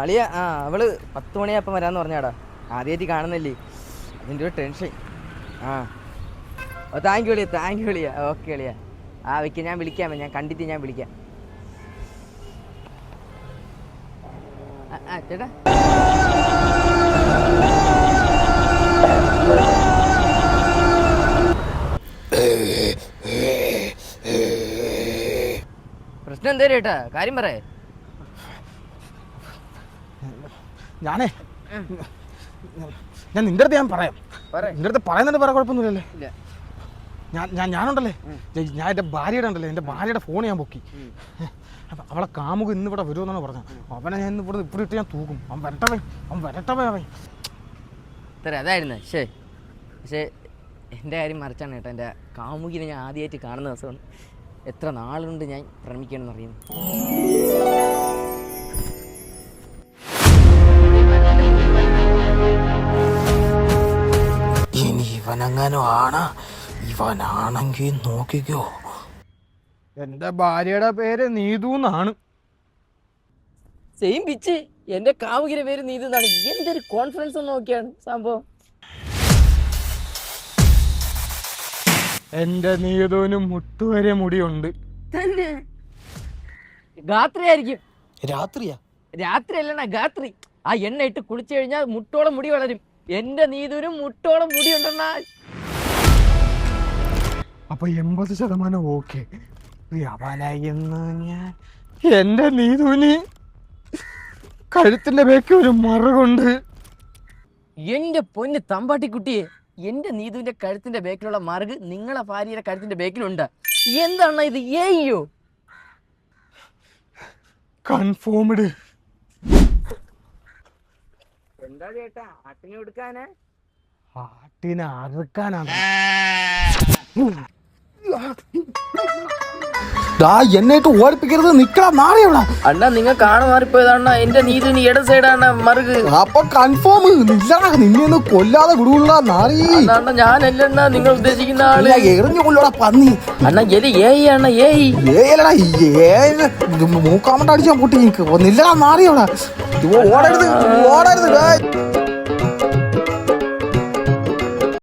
അളിയ അവള് 10 മണിയാപ്പം വരാന്ന് പറഞ്ഞാടാ. ആദ്യമായിട്ട് കാണുന്നില്ലേ, അതിൻ്റെ ഒരു ടെൻഷൻ. താങ്ക് യു അളിയ. ഓക്കെ അളിയ. വെക്കാം, ഞാൻ വിളിക്കാം, ഞാൻ കണ്ടിട്ട് ഞാൻ വിളിക്കാം. ചേട്ടാ പ്രശ്നം എന്തേലും ചേട്ടാ, കാര്യം പറയേ. ഞാൻ നിന്റെ അടുത്ത് പറയാം. നിന്റെ അടുത്ത് പറയുന്നുണ്ട്, പറയാൻ കുഴപ്പമൊന്നുമില്ലല്ലേ. ഞാനുണ്ടല്ലേ, ഞാൻ എൻ്റെ എൻ്റെ ഭാര്യയുടെ ഫോൺ ഞാൻ പൊക്കി. അവളെ കാമുക ഇന്നിവിടെ വരുമെന്നാണ് പറഞ്ഞത്. അവനെ ഞാൻ ഇവിടെ ഇട്ട് ഞാൻ തൂക്കും. അവൻ വരട്ടവേ അവൻ. അതായിരുന്നു. പക്ഷേ എൻ്റെ കാര്യം മറിച്ചാണ് കേട്ടോ. എൻ്റെ കാമുകിനെ ഞാൻ ആദ്യമായിട്ട് കാണുന്ന ദിവസമാണ്. എത്ര നാളുകൊണ്ട് ഞാൻ പ്രേമിക്കണമെന്ന് അറിയുന്നു. ഇനി ഇവനെങ്ങാനും ഇവനാണെങ്കിൽ നോക്കിക്കോ. എൻ്റെ ഭാര്യയുടെ പേര് നീതു എന്നാണ്. Same pitch. എൻ്റെ കാമുകിന്റെ പേര് നീതു എന്നാണ്. എന്തൊരു കോൺഫിഡൻസ് നോക്കിയാണ് സംഭവം. എൻ്റെ നീതുവിനും മുട്ടുവരെ മുടിയുണ്ട്. തന്നെ ഗാത്രിയായിരിക്കും. രാത്രി അല്ലണ ഗാത്രി. ആ എണ്ണ ഇട്ട് കുളിച്ചു കഴിഞ്ഞാൽ മുട്ടോളം മുടി വളരും. എന്റെ നീതുവിനും മുട്ടോളം മുടി ഉണ്ടെന്ന. അപ്പൊ 80% ഓക്കെ. ഞാൻ എന്റെ നീതുവിന് കഴുത്തിന്റെ ബേക്ക് ഒരു മറുകൊണ്ട്. എന്റെ പൊന്ന് തമ്പാട്ടിക്കുട്ടിയെ, എന്റെ നീതുവിന്റെ കഴുത്തിന്റെ ബേക്കിലുള്ള മറുക് നിങ്ങളെ ഭാര്യയുടെ കഴുത്തിന്റെ ബേക്കിലുണ്ട്. എന്താണ് ഇത്? ഏയ്യോ കൺഫേംഡ്. എന്താ ചേട്ടാ, ആട്ടിന് കൊടുക്കാനാ? ആട്ടിനെ അറുക്കാനാണ്. എന്നിട്ട് ഓടിപ്പിക്കരുത്, നിക്കടാ നാളെയുള്ള അണ്ണാ. നിങ്ങൾ കാണാൻ മാറിപ്പോയതാണ്. എന്റെ നീതുവിന് ഇട സൈഡാണ് മറുക്. അപ്പൊ കൺഫേം ഇല്ലടാ, നിന്നെ കൊല്ലാതെ വിടൂല നാളെ. ഞാനല്ല നിങ്ങൾ ഉദ്ദേശിക്കുന്ന ആള്. എറിഞ്ഞു കൊല്ലോടാ പന്നി. അണ്ണാ എലി ഏയ്യാണ. ഏലടാ മൂക്കാമണ്ട അടിച്ചാ പൊട്ടി. നിക്ക് നില്ലടാ നാളെയോടാ. ഓടരുത്.